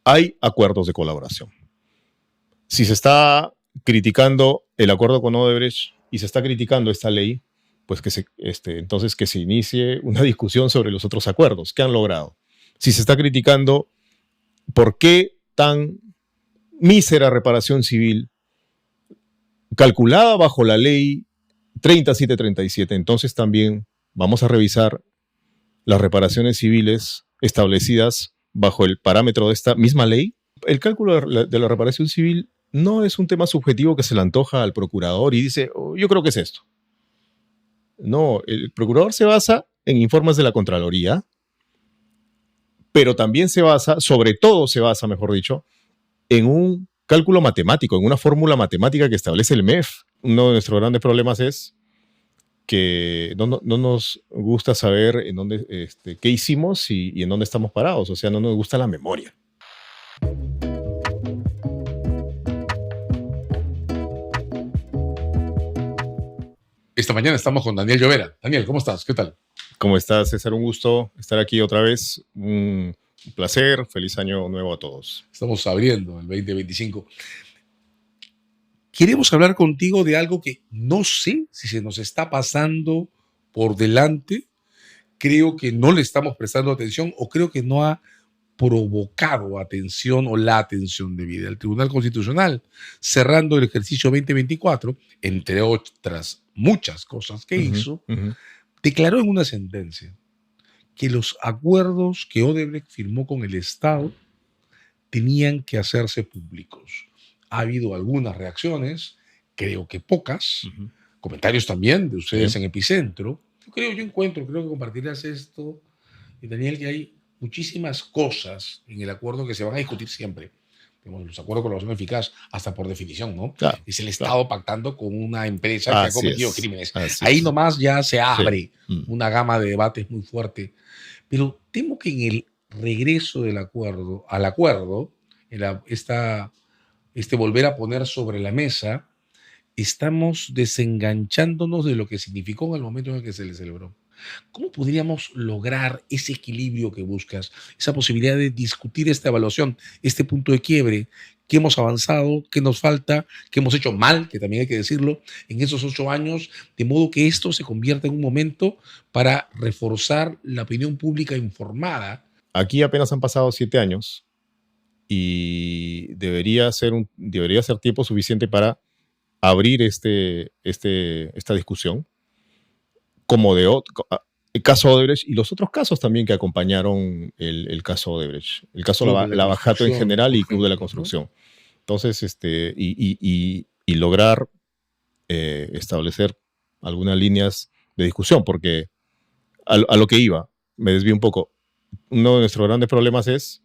hay acuerdos de colaboración. Si se está criticando el acuerdo con Odebrecht y se está criticando esta ley, pues entonces que se inicie una discusión sobre los otros acuerdos que han logrado. Si se está criticando por qué tan mísera reparación civil calculada bajo la ley 3737, entonces también vamos a revisar las reparaciones civiles establecidas bajo el parámetro de esta misma ley. El cálculo de la reparación civil no es un tema subjetivo que se le antoja al procurador y dice, oh, yo creo que es esto. No, el procurador se basa en informes de la Contraloría, pero también sobre todo se basa, mejor dicho, en un cálculo matemático, en una fórmula matemática que establece el MEF. Uno de nuestros grandes problemas es que no nos gusta saber en dónde, qué hicimos y en dónde estamos parados. O sea, no nos gusta la memoria. Esta mañana estamos con Daniel Llovera. Daniel, ¿cómo estás? ¿Qué tal? ¿Cómo estás, César? Un gusto estar aquí otra vez. Un placer. Feliz año nuevo a todos. Estamos abriendo el 2025. Queremos hablar contigo de algo que no sé si se nos está pasando por delante. Creo que no le estamos prestando atención o creo que no ha provocado atención o la atención debida. El Tribunal Constitucional, cerrando el ejercicio 2024, entre otras muchas cosas que hizo, declaró en una sentencia que los acuerdos que Odebrecht firmó con el Estado tenían que hacerse públicos. Ha habido algunas reacciones, creo que pocas, comentarios también de ustedes en Epicentro. Creo que compartirás esto, y Daniel, que hay muchísimas cosas en el acuerdo que se van a discutir siempre. Los acuerdos de colaboración eficaz, hasta por definición, ¿no? Claro, es el Estado pactando con una empresa que ha cometido crímenes. Ahí nomás ya se abre una gama de debates muy fuerte. Pero temo que en el regreso al acuerdo, este volver a poner sobre la mesa, estamos desenganchándonos de lo que significó en el momento en el que se le celebró. ¿Cómo podríamos lograr ese equilibrio que buscas, esa posibilidad de discutir esta evaluación, este punto de quiebre? ¿Qué hemos avanzado? ¿Qué nos falta? ¿Qué hemos hecho mal? Que también hay que decirlo, en esos 8 años, de modo que esto se convierta en un momento para reforzar la opinión pública informada. Aquí apenas han pasado 7 años y debería ser tiempo suficiente para abrir esta discusión, como el caso Odebrecht y los otros casos también que acompañaron el caso Odebrecht. El caso Lavajato en general y Club de la Construcción. Entonces, y lograr establecer algunas líneas de discusión, porque a lo que iba, me desvío un poco. Uno de nuestros grandes problemas es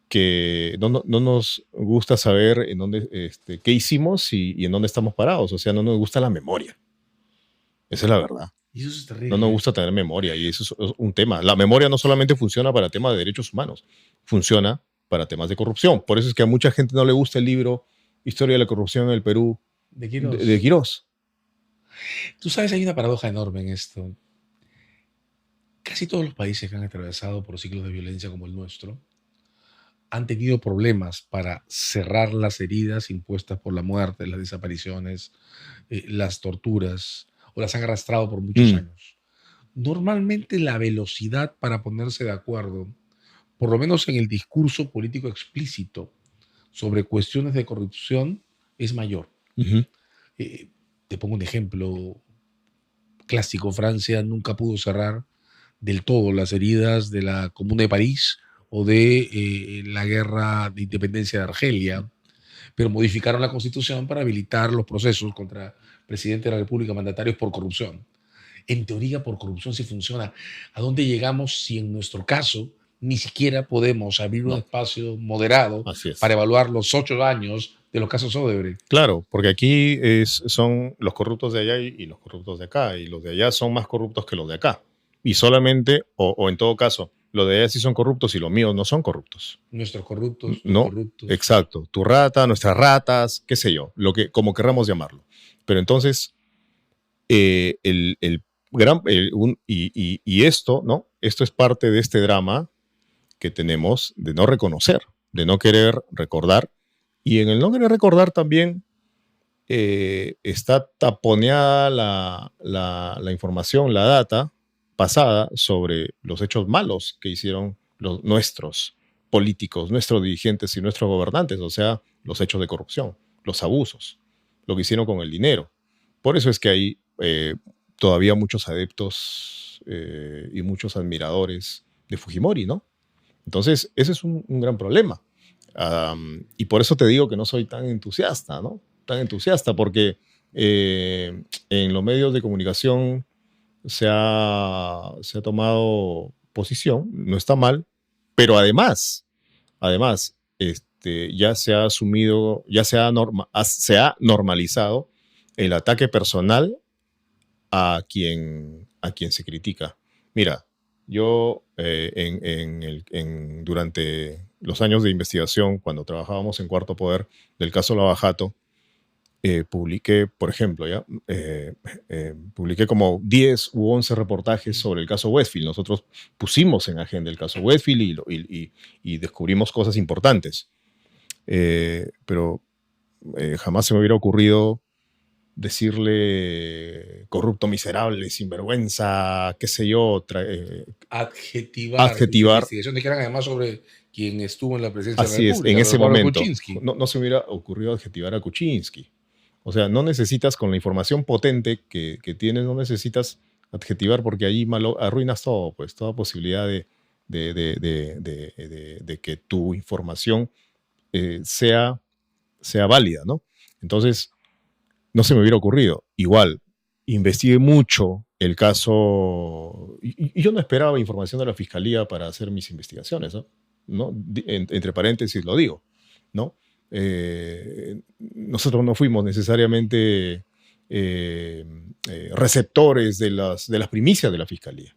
que no nos gusta saber en dónde, qué hicimos y en dónde estamos parados. O sea, no nos gusta la memoria. Esa es la verdad. Y eso es terrible. No nos gusta tener memoria y eso es un tema. La memoria no solamente funciona para temas de derechos humanos, funciona para temas de corrupción. Por eso es que a mucha gente no le gusta el libro Historia de la corrupción en el Perú de Quirós. Tú sabes, hay una paradoja enorme en esto. Casi todos los países que han atravesado por ciclos de violencia como el nuestro han tenido problemas para cerrar las heridas impuestas por la muerte, las desapariciones, las torturas, o las han arrastrado por muchos años. Normalmente la velocidad para ponerse de acuerdo, por lo menos en el discurso político explícito sobre cuestiones de corrupción, es mayor. Te pongo un ejemplo clásico. Francia nunca pudo cerrar del todo las heridas de la Comuna de París o de la guerra de independencia de Argelia, pero modificaron la Constitución para habilitar los procesos contra presidente de la República, mandatarios por corrupción. En teoría, por corrupción sí funciona. ¿A dónde llegamos si en nuestro caso ni siquiera podemos abrir un espacio moderado para evaluar los 8 años de los casos Odebrecht? Claro, porque aquí son los corruptos de allá y los corruptos de acá, y los de allá son más corruptos que los de acá. Y solamente, o en todo caso, los de allá sí son corruptos y los míos no son corruptos. Nuestros corruptos, no, corruptos. Exacto. Tu rata, nuestras ratas, qué sé yo, como querramos llamarlo. Pero entonces, esto, ¿no? Esto es parte de este drama que tenemos de no reconocer de no querer recordar. Y en el no querer recordar también está taponeada la información, la data pasada sobre los hechos malos que hicieron nuestros políticos, nuestros dirigentes y nuestros gobernantes, o sea, los hechos de corrupción, los abusos, lo que hicieron con el dinero. Por eso es que hay todavía muchos adeptos y muchos admiradores de Fujimori, ¿no? Entonces, ese es un gran problema. Y por eso te digo que no soy tan entusiasta, ¿no? Tan entusiasta, porque en los medios de comunicación se ha tomado posición, no está mal, pero además ya se ha asumido, ya se ha normalizado el ataque personal a quien se critica. Mira, yo durante los años de investigación, cuando trabajábamos en Cuarto Poder del caso Lava Jato, publiqué, por ejemplo, publiqué como 10 u 11 reportajes sobre el caso Westfield. Nosotros pusimos en agenda el caso Westfield y descubrimos cosas importantes. Pero jamás se me hubiera ocurrido decirle corrupto, miserable, sinvergüenza, qué sé yo. Adjetivar investigación, dijeran además sobre quien estuvo en la presidencia de la República. Así es, en ese momento. No se me hubiera ocurrido adjetivar a Kuczynski. O sea, no necesitas, con la información potente que tienes, no necesitas adjetivar, porque allí arruinas todo, pues, toda posibilidad de que tu información sea válida, ¿no? Entonces, no se me hubiera ocurrido. Igual, investigué mucho el caso, y yo no esperaba información de la Fiscalía para hacer mis investigaciones, ¿no? Entre paréntesis lo digo, ¿no? Nosotros no fuimos necesariamente receptores de las primicias de la Fiscalía.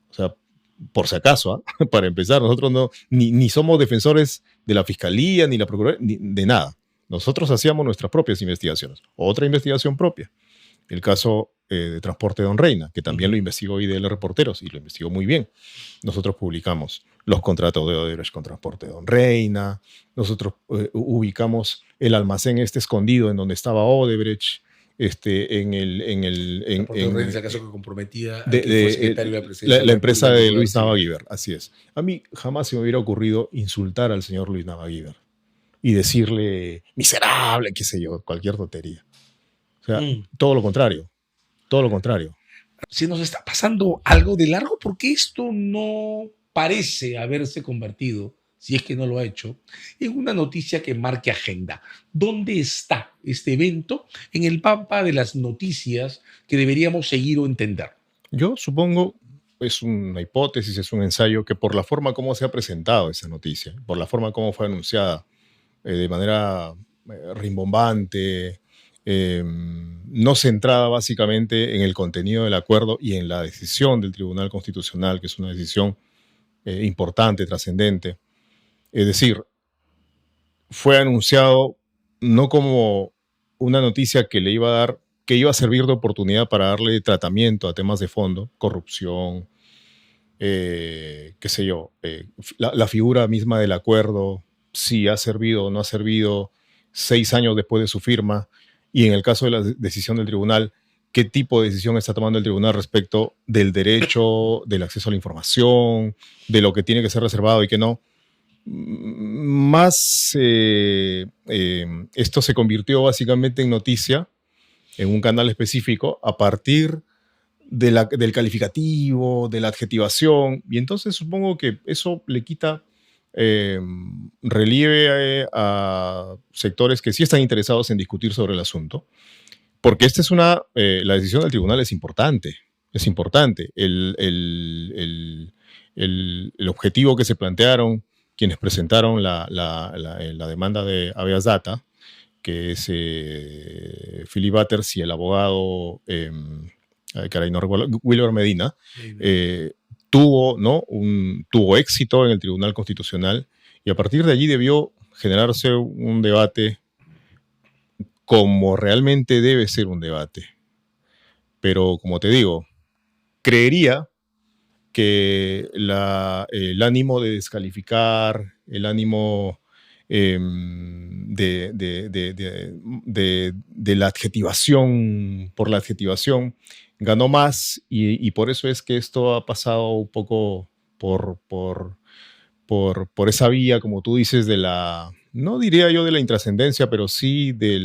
O sea, por si acaso, para empezar, nosotros ni somos defensores de la Fiscalía, ni la Procuraduría, ni de nada. Nosotros hacíamos nuestras propias investigaciones. Otra investigación propia. El caso de transporte de Don Reina, que también lo investigó IDL Reporteros y lo investigó muy bien. Nosotros publicamos los contratos de Odebrecht con transporte de Don Reina. Nosotros ubicamos el almacén escondido en donde estaba Odebrecht. caso que comprometía la empresa de Luis Navaguiber, así es. A mí jamás se me hubiera ocurrido insultar al señor Luis Navaguiber y decirle miserable, qué sé yo, cualquier tontería. O sea, todo lo contrario. Si nos está pasando algo de largo, porque esto no parece haberse convertido, si es que no lo ha hecho, en una noticia que marque agenda. ¿Dónde está este evento en el mapa de las noticias que deberíamos seguir o entender? Yo supongo, es una hipótesis, es un ensayo, que por la forma como se ha presentado esa noticia, por la forma como fue anunciada, de manera rimbombante, no centrada básicamente en el contenido del acuerdo y en la decisión del Tribunal Constitucional, que es una decisión importante, trascendente. Es decir, fue anunciado no como una noticia que le iba a dar, que iba a servir de oportunidad para darle tratamiento a temas de fondo, corrupción, qué sé yo, la figura misma del acuerdo, si ha servido o no ha servido 6 años después de su firma, y en el caso de la decisión del tribunal, qué tipo de decisión está tomando el tribunal respecto del derecho, del acceso a la información, de lo que tiene que ser reservado y que no. Más esto se convirtió básicamente en noticia en un canal específico a partir del calificativo, de la adjetivación, y entonces supongo que eso le quita relieve a sectores que sí están interesados en discutir sobre el asunto, porque esta es la decisión del tribunal es importante. El objetivo que se plantearon quienes presentaron la demanda de habeas data, que es Philip Butters y el abogado, no recuerdo, Wilber Medina, tuvo éxito en el Tribunal Constitucional, y a partir de allí debió generarse un debate como realmente debe ser un debate. Pero, como te digo, creería que el ánimo de descalificar, el ánimo de la adjetivación, por la adjetivación, ganó más y por eso es que esto ha pasado un poco por esa vía, como tú dices, de la, no diría yo de la intrascendencia, pero sí de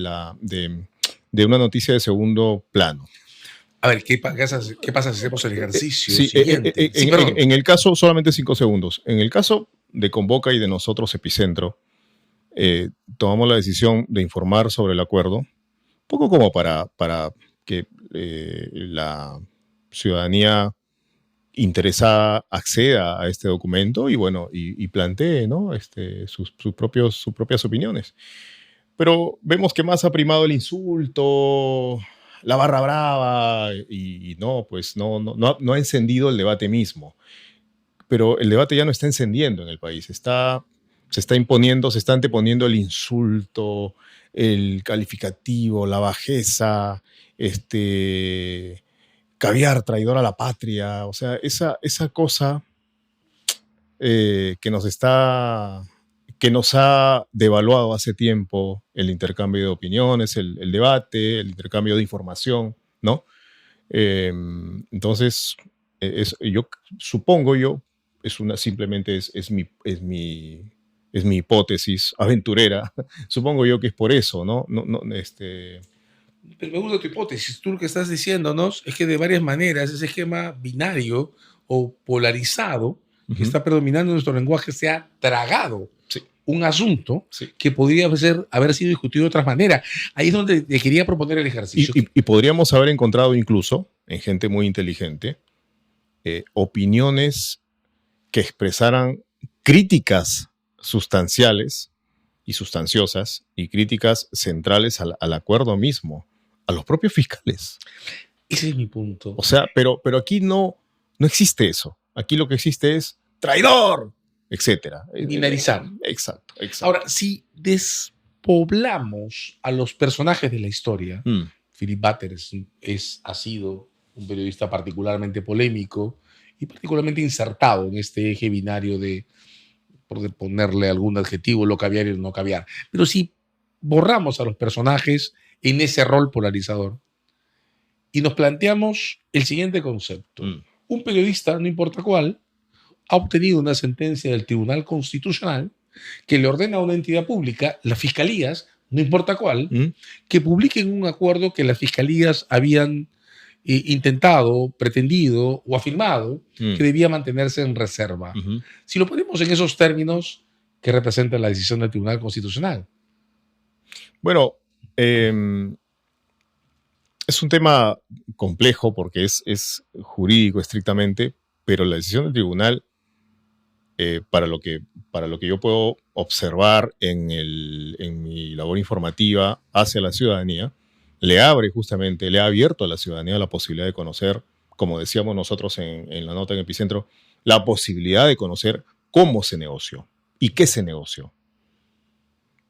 una noticia de segundo plano. A ver, ¿qué pasa si hacemos el ejercicio Sí, siguiente? Sí, perdón. en el caso, solamente 5 segundos. En el caso de Convoca y de nosotros, Epicentro, tomamos la decisión de informar sobre el acuerdo, un poco como para que la ciudadanía interesada acceda a este documento y bueno, y plantee, ¿no? sus propias opiniones. Pero vemos que más ha primado el insulto, la barra brava, y no, pues no ha encendido el debate mismo. Pero el debate ya no está encendiendo en el país, se está imponiendo, se está anteponiendo el insulto, el calificativo, la bajeza, caviar, traidor a la patria, o sea, esa cosa que nos ha devaluado hace tiempo el intercambio de opiniones, el debate, el intercambio de información, ¿no? Entonces, yo supongo simplemente es mi hipótesis aventurera. Supongo yo que es por eso, ¿no? Pero me gusta tu hipótesis. Tú lo que estás diciéndonos es que de varias maneras ese esquema binario o polarizado que está predominando en nuestro lenguaje se ha tragado Sí. un asunto Sí. que podría haber sido discutido de otra manera. Ahí es donde te quería proponer el ejercicio. Y podríamos haber encontrado incluso en gente muy inteligente opiniones que expresaran críticas sustanciales y sustanciosas y críticas centrales al acuerdo mismo, a los propios fiscales. Ese es mi punto. O sea, pero aquí no existe eso. Aquí lo que existe es traidor, etcétera. Binarizar. Exacto. Ahora, si despoblamos a los personajes de la historia, Philip Butters ha sido un periodista particularmente polémico y particularmente insertado en este eje binario de, por ponerle algún adjetivo, lo caviar y no caviar. Pero si borramos a los personajes en ese rol polarizador y nos planteamos el siguiente concepto. Un periodista, no importa cuál, ha obtenido una sentencia del Tribunal Constitucional que le ordena a una entidad pública, las fiscalías, no importa cuál, que publiquen un acuerdo que las fiscalías habían intentado, pretendido o afirmado que debía mantenerse en reserva. Si lo ponemos en esos términos, ¿qué representa la decisión del Tribunal Constitucional? Bueno, es un tema complejo porque es jurídico estrictamente, pero la decisión del tribunal, para lo que yo puedo observar en mi labor informativa hacia la ciudadanía, le ha abierto a la ciudadanía la posibilidad de conocer, como decíamos nosotros en la nota en Epicentro, la posibilidad de conocer cómo se negoció y qué se negoció.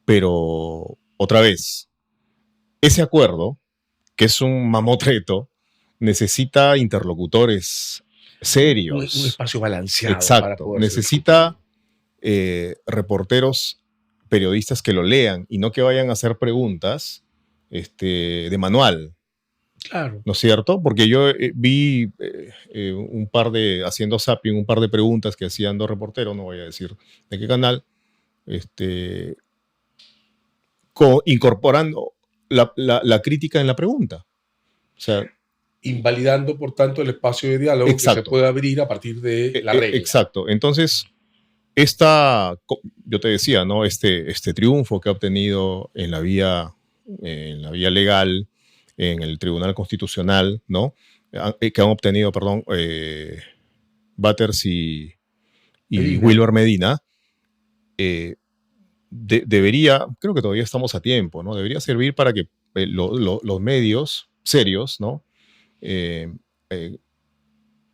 Pero, otra vez, ese acuerdo, que es un mamotreto, necesita interlocutores serios. Un espacio balanceado. Exacto. Para poder necesita reporteros, periodistas que lo lean y no que vayan a hacer preguntas de manual. Claro. ¿No es cierto? Porque yo vi haciendo zapping, un par de preguntas que hacían dos reporteros, no voy a decir de qué canal, incorporando la crítica en la pregunta. O sea, invalidando, por tanto, el espacio de diálogo que se puede abrir a partir de la regla. Exacto. Entonces, yo te decía, ¿no? Este triunfo que ha obtenido en la vía legal, en el Tribunal Constitucional, ¿no? Que han obtenido, Butters y Wilber Medina, debería, creo que todavía estamos a tiempo, ¿no? Debería servir para que los medios serios, ¿no?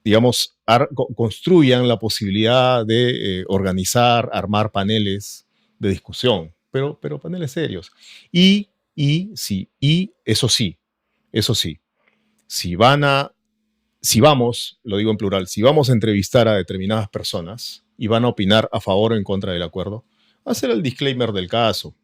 Digamos, construyan la posibilidad de armar paneles de discusión, pero paneles serios. Y eso sí, si vamos, lo digo en plural, si vamos a entrevistar a determinadas personas y van a opinar a favor o en contra del acuerdo, hacer el disclaimer del caso.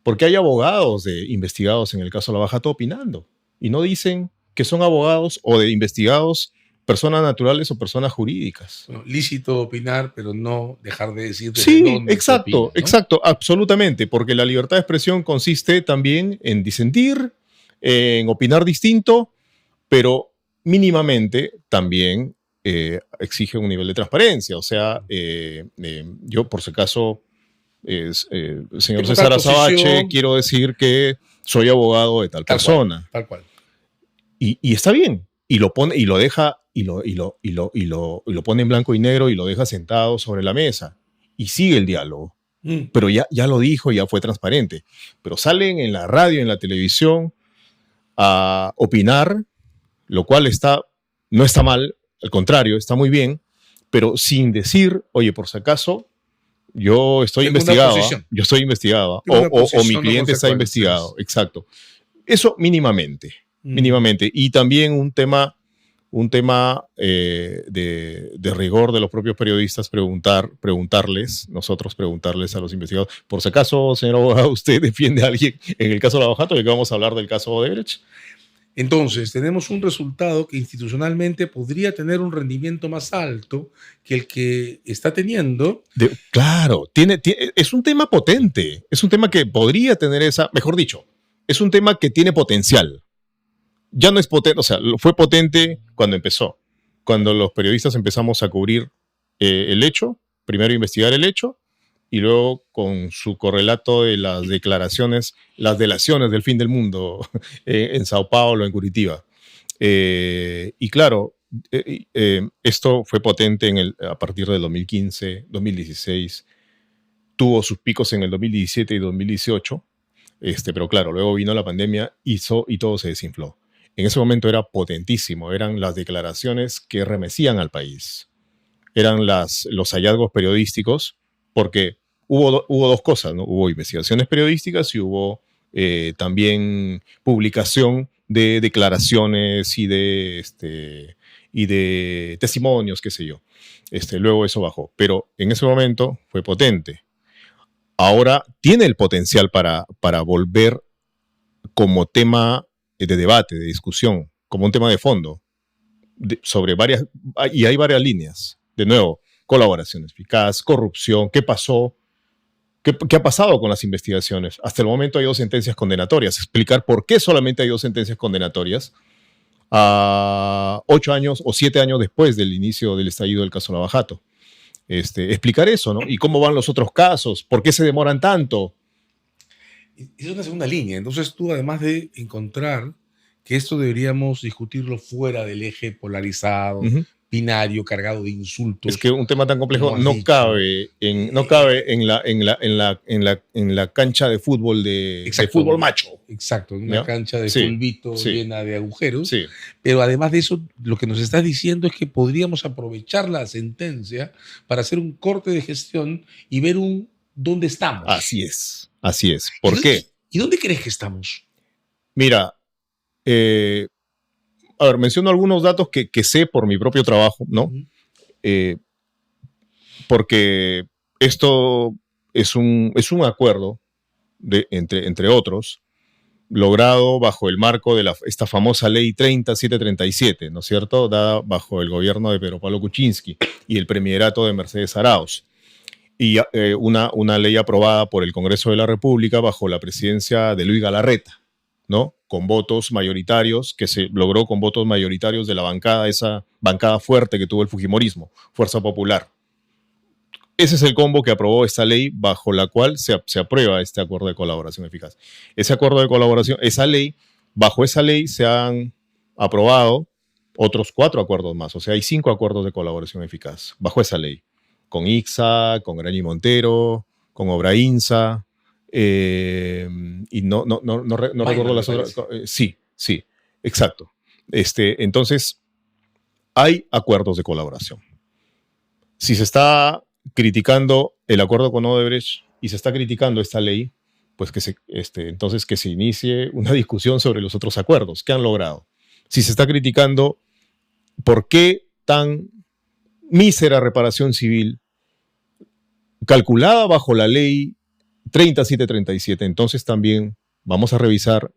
Porque hay abogados de investigados en el caso Lavajato opinando y no dicen que son abogados o de investigados personas naturales o personas jurídicas. Bueno, lícito opinar, pero no dejar de decir desde Sí, dónde se opina, ¿no? exacto, absolutamente, porque la libertad de expresión consiste también en disentir, en opinar distinto, pero mínimamente también exige un nivel de transparencia. O sea, yo por si acaso, señor Tengo César tal Azabache, posición. quiero decir que soy abogado de tal Tal persona. Tal cual. Y está bien. Y lo pone, y lo deja, y lo pone en blanco y negro y lo deja sentado sobre la mesa. Y sigue el diálogo. Pero ya lo dijo, ya fue transparente. Pero salen en la radio, en la televisión, a opinar, lo cual no está mal, al contrario, está muy bien, pero sin decir, oye, por si acaso, yo estoy Tengo una investigado, posición. yo estoy investigado, Tengo una o mi posición, no cliente está consecuencias. investigado, exacto. Eso mínimamente. Y también un tema de rigor de los propios periodistas, nosotros preguntarles a los investigados. Por si acaso, señor abogado, ¿usted defiende a alguien en el caso Lavajato? Ya que vamos a hablar del caso Odebrecht. Entonces, tenemos un resultado que institucionalmente podría tener un rendimiento más alto que el que está teniendo. Claro, es un tema potente, es un tema que podría tener mejor dicho, es un tema que tiene potencial. Ya no es potente, o sea, fue potente cuando empezó, cuando los periodistas empezamos a cubrir el hecho, primero investigar el hecho, y luego con su correlato de las declaraciones, las delaciones del fin del mundo en Sao Paulo, en Curitiba. Y claro, esto fue potente a partir del 2015, 2016, tuvo sus picos en el 2017 y 2018, pero claro, luego vino la pandemia y todo se desinfló. En ese momento era potentísimo, eran las declaraciones que remecían al país, eran los hallazgos periodísticos, porque hubo dos cosas, ¿no? Hubo investigaciones periodísticas y hubo también publicación de declaraciones y de testimonios, qué sé yo. Luego eso bajó, pero en ese momento fue potente. Ahora tiene el potencial para volver como tema de debate, de discusión, como un tema de fondo, sobre varias, y hay varias líneas. De nuevo, colaboración eficaz, corrupción, ¿qué pasó? ¿Qué ha pasado con las investigaciones? Hasta el momento hay 2 sentencias condenatorias. Explicar por qué solamente hay 2 sentencias condenatorias a 8 años o 7 años después del inicio del estallido del caso Lavajato. Explicar eso, ¿no? Y cómo van los otros casos, por qué se demoran tanto. Es una segunda línea. Entonces tú, además de encontrar que esto deberíamos discutirlo fuera del eje polarizado, binario, cargado de insultos. Es que un tema tan complejo no cabe en la cancha de fútbol de fútbol macho. Exacto, en una ¿Ya? cancha de Sí, fulbito sí. llena de agujeros. Sí. Pero además de eso, lo que nos estás diciendo es que podríamos aprovechar la sentencia para hacer un corte de gestión y ver dónde estamos. Así es. ¿Por qué? ¿Y dónde crees que estamos? Mira, a ver, menciono algunos datos que sé por mi propio trabajo, ¿no? Porque esto es un acuerdo entre otros, logrado bajo el marco de esta famosa ley 30737, ¿no es cierto? Dada bajo el gobierno de Pedro Pablo Kuczynski y el premierato de Mercedes Arauz. Y una ley aprobada por el Congreso de la República bajo la presidencia de Luis Galarreta, ¿no? Con votos mayoritarios, que se logró con votos mayoritarios de la bancada, esa bancada fuerte que tuvo el fujimorismo, Fuerza Popular. Ese es el combo que aprobó esta ley bajo la cual se aprueba este acuerdo de colaboración eficaz. Ese acuerdo de colaboración, bajo esa ley se han aprobado otros 4 acuerdos más. O sea, hay 5 acuerdos de colaboración eficaz bajo esa ley. Con ICSA, con Graña y Montero, con Obrainsa, y no recuerdo las otras. Sí, exacto. Entonces, hay acuerdos de colaboración. Si se está criticando el acuerdo con Odebrecht y se está criticando esta ley, pues entonces que se inicie una discusión sobre los otros acuerdos que han logrado. Si se está criticando por qué tan mísera reparación civil calculada bajo la ley 3737, entonces también vamos a revisar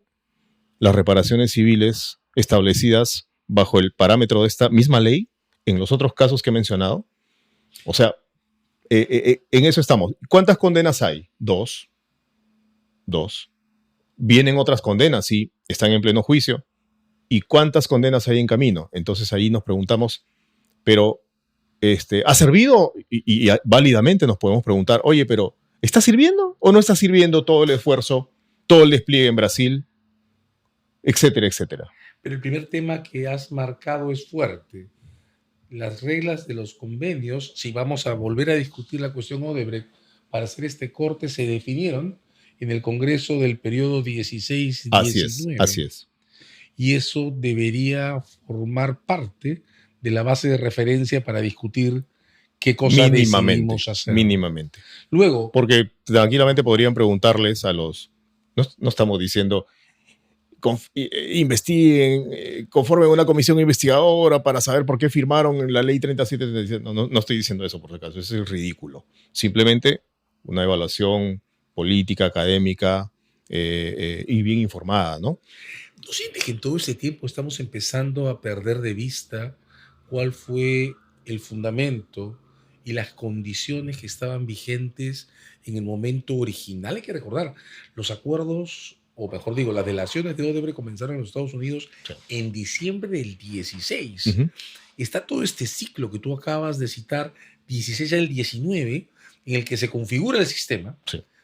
las reparaciones civiles establecidas bajo el parámetro de esta misma ley en los otros casos que he mencionado. O sea, en eso estamos. ¿Cuántas condenas hay? Dos. Vienen otras condenas, sí, están en pleno juicio. ¿Y cuántas condenas hay en camino? Entonces ahí nos preguntamos, pero ¿ha servido? Y válidamente nos podemos preguntar, oye, pero ¿está sirviendo o no está sirviendo todo el esfuerzo, todo el despliegue en Brasil, etcétera, etcétera? Pero el primer tema que has marcado es fuerte. Las reglas de los convenios, si vamos a volver a discutir la cuestión Odebrecht, para hacer este corte se definieron en el Congreso del periodo 16-19. Así es. Y eso debería formar parte de la base de referencia para discutir qué cosa decidimos hacer. Mínimamente. Luego, porque tranquilamente podrían preguntarles a los... No estamos diciendo... investiguen, conformen una comisión investigadora para saber por qué firmaron la ley 3737. No estoy diciendo eso, por si acaso. Eso es ridículo. Simplemente una evaluación política, académica y bien informada, ¿no? ¿No sientes que en todo ese tiempo estamos empezando a perder de vista cuál fue el fundamento y las condiciones que estaban vigentes en el momento original? Hay que recordar, los acuerdos, o mejor digo, las delaciones de Odebrecht comenzaron en los Estados Unidos en diciembre del 16. Está todo este ciclo que tú acabas de citar, 16 al 19, en el que se configura el sistema,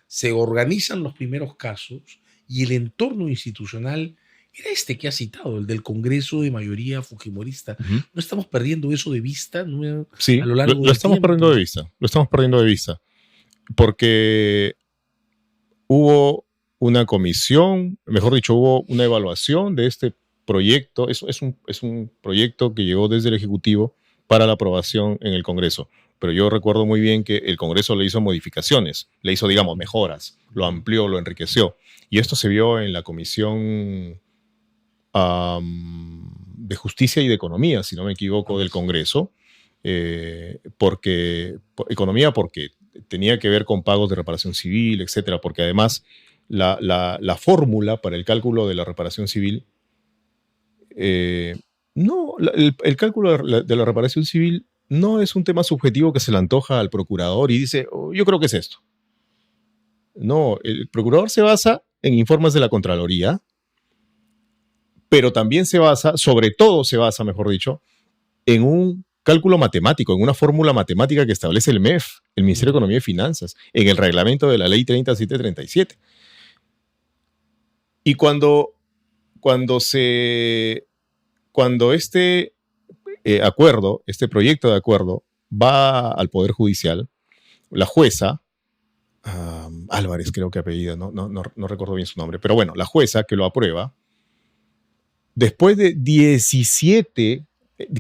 se organizan los primeros casos y el entorno institucional era este que has citado, el del Congreso de mayoría fujimorista. ¿No estamos perdiendo eso de vista? ¿No? Sí, a lo largo lo estamos perdiendo de vista. Lo estamos perdiendo de vista. Porque hubo una comisión, mejor dicho, hubo una evaluación de este proyecto. Es un proyecto que llegó desde el Ejecutivo para la aprobación en el Congreso. Pero yo recuerdo muy bien que el Congreso le hizo modificaciones, le hizo, digamos, mejoras, lo amplió, lo enriqueció. Y esto se vio en la Comisión de Justicia y de Economía, si no me equivoco, del Congreso, economía porque tenía que ver con pagos de reparación civil, etcétera, porque además la fórmula para el cálculo de la reparación civil, el cálculo de la reparación civil no es un tema subjetivo que se le antoja al procurador y dice, oh, yo creo que es esto. No, el procurador se basa en informes de la Contraloría, pero también sobre todo se basa, mejor dicho, en un cálculo matemático, en una fórmula matemática que establece el MEF, el Ministerio de Economía y Finanzas, en el reglamento de la ley 3737. Y cuando este acuerdo, este proyecto de acuerdo, va al Poder Judicial, la jueza, Álvarez creo que apellida, no recuerdo bien su nombre, pero bueno, la jueza que lo aprueba, después de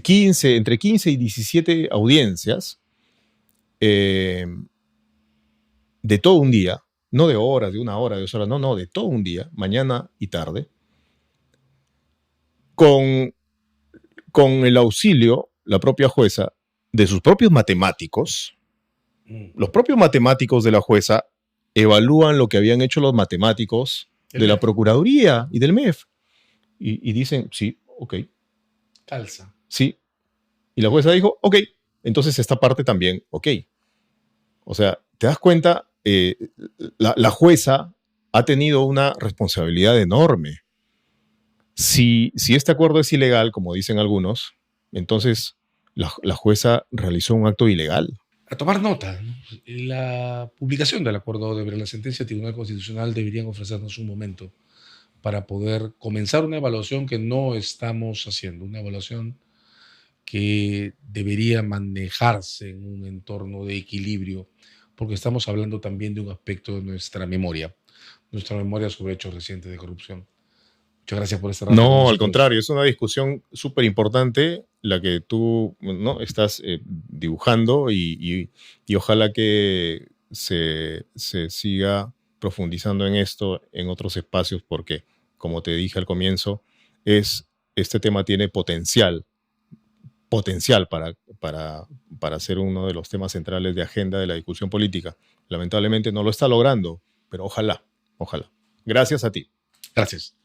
15, entre 15 y 17 audiencias, de todo un día, no de horas, de una hora, de 2 horas, no, de todo un día, mañana y tarde, con el auxilio, la propia jueza, de sus propios matemáticos. Los propios matemáticos de la jueza evalúan lo que habían hecho los matemáticos de la Procuraduría y del MEF. Y dicen, sí, ok. Calza. Sí. Y la jueza dijo, ok. Entonces esta parte también, ok. O sea, te das cuenta, la jueza ha tenido una responsabilidad enorme. Si este acuerdo es ilegal, como dicen algunos, entonces la jueza realizó un acto ilegal. A tomar nota, ¿no? La publicación del acuerdo de la sentencia del Tribunal Constitucional deberían ofrecernos un momento para poder comenzar una evaluación que no estamos haciendo, una evaluación que debería manejarse en un entorno de equilibrio, porque estamos hablando también de un aspecto de nuestra memoria sobre hechos recientes de corrupción. Muchas gracias por esta razón. No, al contrario, es una discusión súper importante la que tú estás dibujando y ojalá que se siga profundizando en esto en otros espacios porque, como te dije al comienzo, este tema tiene potencial para ser uno de los temas centrales de agenda de la discusión política. Lamentablemente no lo está logrando, pero ojalá, ojalá. Gracias a ti. Gracias.